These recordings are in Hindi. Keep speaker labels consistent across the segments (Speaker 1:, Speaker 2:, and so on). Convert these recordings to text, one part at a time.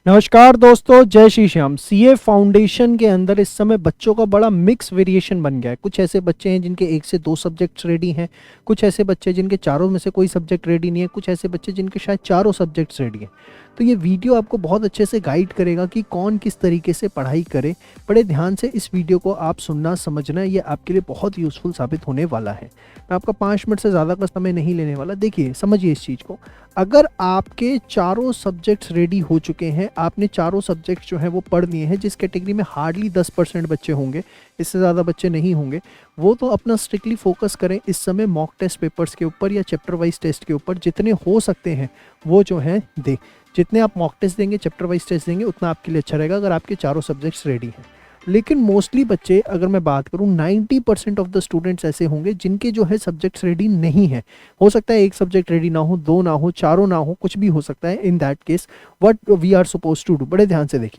Speaker 1: नमस्कार दोस्तों, जय श्री श्याम। सीए फाउंडेशन के अंदर इस समय बच्चों का बड़ा मिक्स वेरिएशन बन गया है। कुछ ऐसे बच्चे हैं जिनके 1 से 2 सब्जेक्ट्स रेडी हैं, कुछ ऐसे बच्चे जिनके चारों में से कोई सब्जेक्ट रेडी नहीं है, कुछ ऐसे बच्चे जिनके शायद चारों सब्जेक्ट्स रेडी हैं। तो ये वीडियो आपको बहुत अच्छे से गाइड करेगा कि कौन किस तरीके से पढ़ाई करे। बड़े ध्यान से इस वीडियो को आप सुनना, समझना, ये आपके लिए बहुत यूज़फुल साबित होने वाला है। मैं आपका 5 मिनट से ज़्यादा का समय नहीं लेने वाला। देखिए, समझिए इस चीज़ को। अगर आपके चारों सब्जेक्ट्स रेडी हो चुके हैं, आपने चारों सब्जेक्ट्स जो हैं वो पढ़ लिए हैं, जिस कैटेगरी में हार्डली 10% बच्चे होंगे, इससे ज़्यादा बच्चे नहीं होंगे, वो तो अपना स्ट्रिक्टली फोकस करें इस समय मॉक टेस्ट पेपर्स के ऊपर या चैप्टर वाइज टेस्ट के ऊपर। जितने हो सकते हैं वो जो हैं दें। जितने आप मॉक टेस्ट देंगे, चैप्टर वाइज टेस्ट देंगे, उतना आपके लिए अच्छा रहेगा अगर आपके चारों सब्जेक्ट्स रेडी हैं। लेकिन मोस्टली बच्चे, अगर मैं बात करूं, 90% ऑफ द स्टूडेंट्स ऐसे होंगे जिनके जो है सब्जेक्ट्स रेडी नहीं है। हो सकता है एक सब्जेक्ट रेडी ना हो, 2 ना हो, चारों ना हो, कुछ भी हो सकता है। In that case what we are suppose to do, बड़े ध्यान से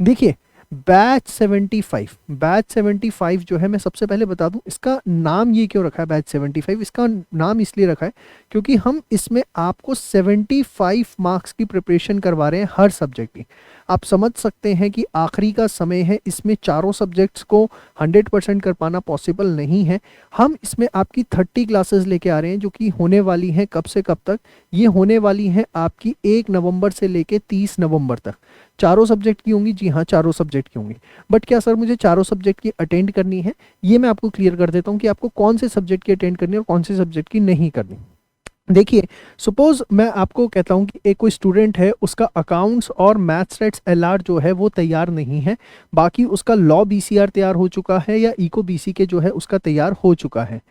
Speaker 1: देखिए बैच 75 जो है, मैं सबसे पहले बता दूं इसका नाम ये क्यों रखा है बैच 75। इसका नाम इसलिए रखा है क्योंकि हम इसमें आपको 75 मार्क्स की प्रिपरेशन करवा रहे हैं हर सब्जेक्ट की। आप समझ सकते हैं कि आखिरी का समय है, इसमें चारों सब्जेक्ट्स को 100% कर पाना पॉसिबल नहीं है। हम इसमें आपकी 30 क्लासेस लेके आ रहे हैं, जो कि होने वाली हैं कब से कब तक? ये होने वाली हैं आपकी 1 नवंबर से लेके 30 नवंबर तक। चारों सब्जेक्ट की होंगी, जी हाँ, चारों सब्जेक्ट की होंगी। बट क्या सर मुझे चारों सब्जेक्ट की अटेंड करनी है? ये मैं आपको क्लियर कर देता हूँ कि आपको कौन से सब्जेक्ट की अटेंड करनी है और कौन से सब्जेक्ट की नहीं करनी। देखिए, सपोज मैं आपको कहता हूं कि एक कोई स्टूडेंट है, उसका अकाउंट्स और मैथ्स स्टैट्स एलआर जो है वो तैयार नहीं है, बाकी उसका लॉ बीसीआर तैयार हो चुका है या इको बीसी के जो है उसका तैयार हो चुका है।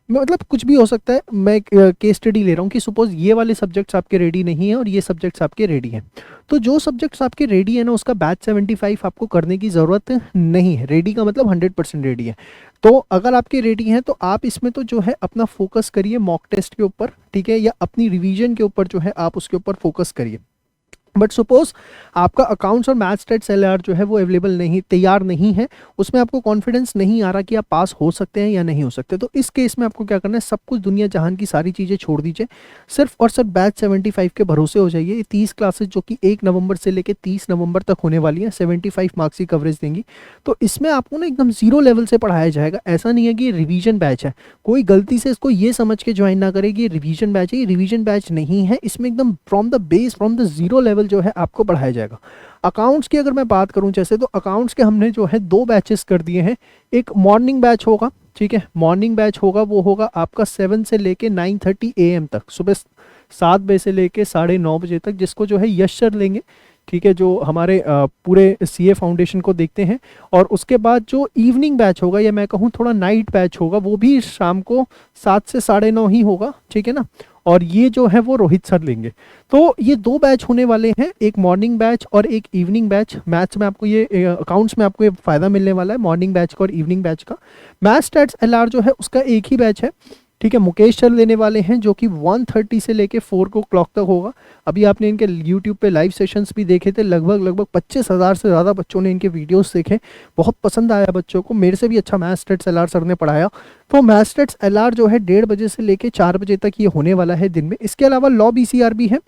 Speaker 1: मतलब कुछ भी हो सकता है। मैं केस स्टडी ले रहा हूँ कि सपोज ये वाले सब्जेक्ट्स आपके रेडी नहीं है और ये सब्जेक्ट्स आपके रेडी हैं। तो जो सब्जेक्ट्स आपके रेडी है ना, उसका बैच 75 आपको करने की ज़रूरत नहीं है। रेडी का मतलब 100% रेडी है। तो अगर आपके रेडी हैं तो आप इसमें तो जो है अपना फोकस करिए मॉक टेस्ट के ऊपर, ठीक है, या अपनी रिवीजन के ऊपर जो है आप उसके ऊपर फोकस करिए। बट सपोज आपका अकाउंट्स और मैथ्स स्टैट्स एलआर जो है वो अवेलेबल नहीं, तैयार नहीं है, उसमें आपको कॉन्फिडेंस नहीं आ रहा कि आप पास हो सकते हैं या नहीं हो सकते, तो इस केस में आपको क्या करना है, सब कुछ दुनिया जहान की सारी चीज़ें छोड़ दीजिए, सिर्फ और सिर्फ बैच 75 के भरोसे हो जाइए। ये 30 क्लासेस जो कि 1 नवंबर से लेकर 30 नवंबर तक होने वाली हैं, 75 मार्क्स की कवरेज देंगी। तो इसमें आपको ना एकदम जीरो लेवल से पढ़ाया जाएगा। ऐसा नहीं है कि ये रिवीजन बैच है। कोई गलती से इसको ये समझ के ज्वाइन ना करे कि ये रिवीजन बैच है। ये रिवीजन बैच नहीं है। इसमें एकदम from the base, from the zero level जो है आपको पढ़ाया जाएगा। अकाउंट्स की अगर मैं बात करूं जैसे, तो अकाउंट्स के हमने जो है 2 बैचेस कर दिए हैं। एक मॉर्निंग बैच होगा, ठीक है, मॉर्निंग बैच होगा, वो होगा आपका 7 से लेके 9:30 AM तक, सुबह 7 बजे से लेके 9:30 बजे तक, जिसको जो है यश सर लेंगे, ठीक है, जो हमारे पूरे सीए फाउंडेशन को देखते हैं। और उसके बाद जो इवनिंग बैच होगा, या मैं कहूँ थोड़ा नाइट बैच होगा, वो भी शाम को 7 से 9:30 ही होगा, ठीक है ना। और ये जो है वो रोहित सर लेंगे। तो ये 2 बैच होने वाले हैं, एक मॉर्निंग बैच और एक इवनिंग बैच। मैथ्स में आपको ये, अकाउंट्स में आपको ये फ़ायदा मिलने वाला है मॉर्निंग बैच का और इवनिंग बैच का। मैथ्स स्टैट्स एलआर जो है उसका एक ही बैच है, ठीक है। मुकेश सर लेने वाले हैं, जो कि 1:30 से लेके 4 तक होगा। अभी आपने इनके यूट्यूब पे लाइव सेशंस भी देखे थे, लगभग 25,000 से ज़्यादा बच्चों ने इनके वीडियोस देखे। बहुत पसंद आया बच्चों को। मेरे से भी अच्छा मैथ्स स्टैट्स एलआर सर ने पढ़ाया। तो मैथ्स स्टैट्स एलआर जो है 1:30 बजे से लेके 4 बजे तक ये होने वाला है दिन में। इसके अलावा लॉ बीसीआर भी है।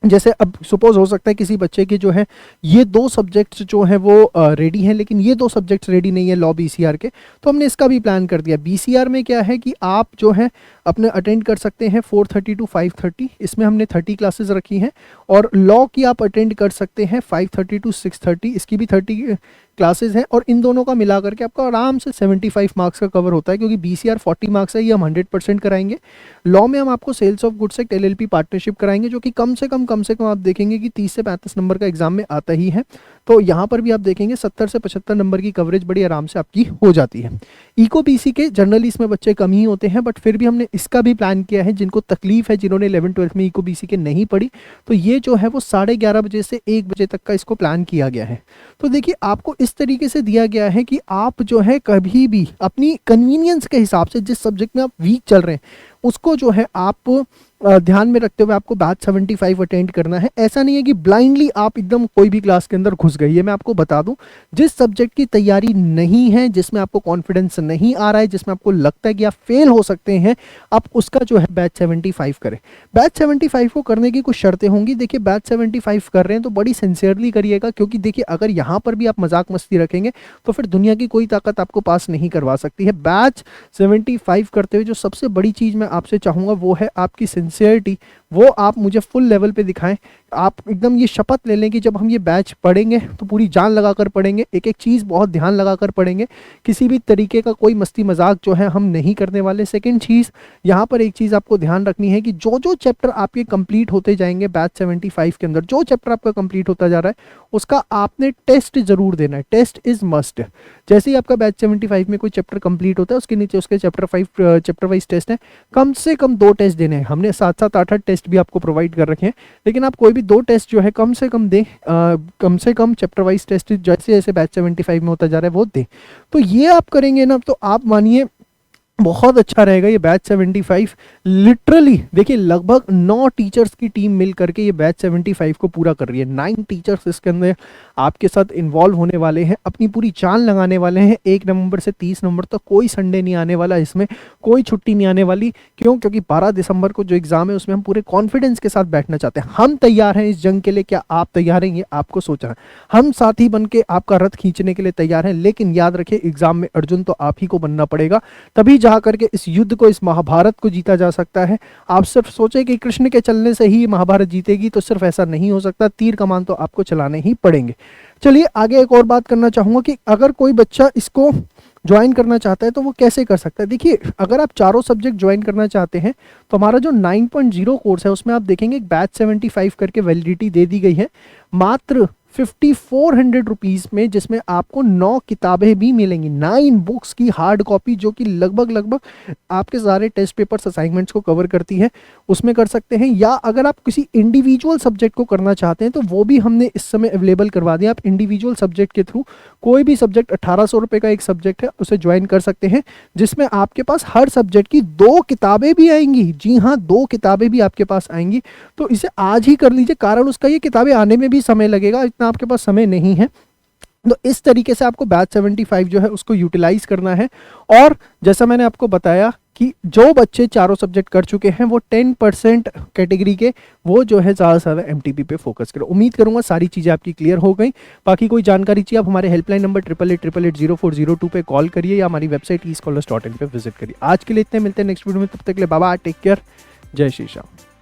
Speaker 1: जैसे अब सपोज हो सकता है किसी बच्चे के जो है ये 2 सब्जेक्ट्स जो हैं वो रेडी हैं, लेकिन ये 2 सब्जेक्ट्स रेडी नहीं है लॉ बीसीआर के, तो हमने इसका भी प्लान कर दिया। बीसीआर में क्या है कि आप जो है अपने अटेंड कर सकते हैं 4:30 to 5:30, इसमें हमने 30 क्लासेस रखी हैं। और लॉ की आप अटेंड कर सकते हैं 5:30 to 6:30, इसकी भी 30 क्लासेस हैं। और इन दोनों का मिला करके आपका आराम से 75 मार्क्स का कवर होता है, क्योंकि बीसीआर 40 मार्क्स है, ये हम 100% कराएंगे। लॉ में हम आपको sales of goods act LLP partnership कराएंगे, जो कि कम से कम आप देखेंगे कि 30 से 35 नंबर का एग्जाम में आता ही है। तो यहाँ पर भी आप देखेंगे 70 से 75 नंबर की कवरेज बड़ी आराम से आपकी हो जाती है। इको बीसी के जनरली इसमें बच्चे कम ही होते हैं, बट फिर भी हमने इसका भी प्लान किया है। जिनको तकलीफ है, जिन्होंने 11-12 में इको बीसी के नहीं पढ़ी, तो ये जो है वो 11:30 बजे से 1 बजे तक का इसको प्लान किया गया है। तो देखिए, आपको इस तरीके से दिया गया है कि आप जो है कभी भी अपनी कन्वीनियंस के हिसाब से, जिस सब्जेक्ट में आप वीक चल रहे हैं, उसको जो है आप ध्यान में रखते हुए आपको बैच 75 अटेंड करना है। ऐसा नहीं है कि ब्लाइंडली आप एकदम कोई भी क्लास के अंदर घुस गए। ये मैं आपको बता दूं, जिस सब्जेक्ट की तैयारी नहीं है, जिसमें आपको कॉन्फिडेंस नहीं आ रहा है, जिसमें आपको लगता है कि आप फेल हो सकते हैं, आप उसका जो है बैच 75 करें। बैच 75 को करने की कुछ शर्तें होंगी। देखिए, बैच 75 कर रहे हैं तो बड़ी सिंसियरली करिएगा, क्योंकि देखिए अगर यहाँ पर भी आप मजाक मस्ती रखेंगे तो फिर दुनिया की कोई ताकत आपको पास नहीं करवा सकती है। बैच 75 करते हुए जो सबसे बड़ी चीज़ मैं आपसे चाहूँगा वो है आपकी सिंसियरिटी। वो आप मुझे फुल लेवल पे दिखाएं। आप एकदम ये शपथ ले लें कि जब हम ये बैच पढ़ेंगे तो पूरी जान लगाकर पढ़ेंगे, एक एक चीज़ बहुत ध्यान लगाकर पढ़ेंगे, किसी भी तरीके का कोई मस्ती मजाक जो है हम नहीं करने वाले। सेकंड चीज़, यहाँ पर एक चीज़ आपको ध्यान रखनी है कि जो जो चैप्टर आपके कंप्लीट होते जाएंगे बैच 75 के अंदर, जो चैप्टर आपका कंप्लीट होता जा रहा है उसका आपने टेस्ट जरूर देना है। Test is must. जैसे ही आपका बैच 75 में कोई चैप्टर कंप्लीट होता है उसके नीचे उसके चैप्टर वाइज टेस्ट है, कम से कम 2 टेस्ट देने हैं। हमने 7-7 8-8 टेस्ट भी आपको प्रोवाइड कर रखे हैं, लेकिन आप कोई भी 2 टेस्ट जो है कम से कम दें। कम से कम चैप्टर वाइज टेस्ट जैसे जैसे बैच 75 में होता जा रहा है वो दें। तो ये आप करेंगे ना तो आप मानिए बहुत अच्छा रहेगा ये बैच 75। लिटरली देखिए लगभग 9 टीचर्स की टीम मिल करके ये बैच 75 को पूरा कर रही है। 9 टीचर्स इसके अंदर आपके साथ इन्वॉल्व होने वाले हैं, अपनी पूरी जान लगाने वाले हैं। 1 नवंबर से 30 नवंबर तक कोई संडे नहीं आने वाला, इसमें कोई छुट्टी नहीं आने वाली। क्यों? क्योंकि 12 दिसंबर को जो एग्जाम है उसमें हम पूरे कॉन्फिडेंस के साथ बैठना चाहते हैं। हम तैयार हैं इस जंग के लिए। क्या आप तैयार हैं? ये आपको सोचना है। हम साथी बन के आपका रथ खींचने के लिए तैयार हैं, लेकिन याद रखिए एग्जाम में अर्जुन तो आप ही को बनना पड़ेगा, तभी जा करके इस युद्ध को, इस महाभारत को जीता जा सकता है। आप सिर्फ सोचे कि कृष्ण के चलने से ही महाभारत जीतेगी, तो सिर्फ ऐसा नहीं हो सकता। तीर कमान तो आपको चलाने ही पड़ेंगे। चलिए आगे एक और बात करना चाहूंगा कि अगर कोई बच्चा इसको ज्वाइन करना चाहता है तो वो कैसे कर सकता है। देखिए अगर आप चारों सब्जेक्ट ज्वाइन करना चाहते हैं तो हमारा जो 9.0 कोर्स है उसमें आप देखेंगे बैच 75 करके वैलिडिटी दे दी गई है मात्र 5400 रुपीज़ में, जिसमें आपको 9 किताबें भी मिलेंगी, 9 बुक्स की हार्ड कॉपी, जो कि लगभग आपके सारे टेस्ट पेपर्स असाइनमेंट्स को कवर करती है। उसमें कर सकते हैं, या अगर आप किसी इंडिविजुअल सब्जेक्ट को करना चाहते हैं तो वो भी हमने इस समय अवेलेबल करवा दिया। आप इंडिविजुअल सब्जेक्ट के थ्रू कोई भी सब्जेक्ट, 1800 रुपये का एक सब्जेक्ट है, उसे ज्वाइन कर सकते हैं, जिसमें आपके पास हर सब्जेक्ट की 2 किताबें भी आएंगी। जी हाँ, 2 किताबें भी आपके पास आएंगी। तो इसे आज ही कर लीजिए, कारण उसका ये किताबें आने में भी समय लगेगा, इतना आपके पास समय नहीं है। तो इस तरीके से आपको बैच 75 जो है उसको यूटिलाइज करना है। और जैसा मैंने आपको बताया कि जो बच्चे चारों सब्जेक्ट कर चुके हैं वो 10% कैटेगरी के, वो जो है ज़्यादा से ज़्यादा एमटीपी पे फोकस करें। उम्मीद करूंगा सारी चीज़ें आपकी क्लियर हो गई। बाकी कोई जानकारी चाहिए आप हमारे हेल्पलाइन नंबर 8888880402 पे कॉल करिए, या हमारी वेबसाइट eScholars.in पे विजिट करिए। आज के लिए इतने, मिलते हैं नेक्स्ट वीडियो में, तब तक के लिए बाबा, टेक केयर, जय श्री श्याम।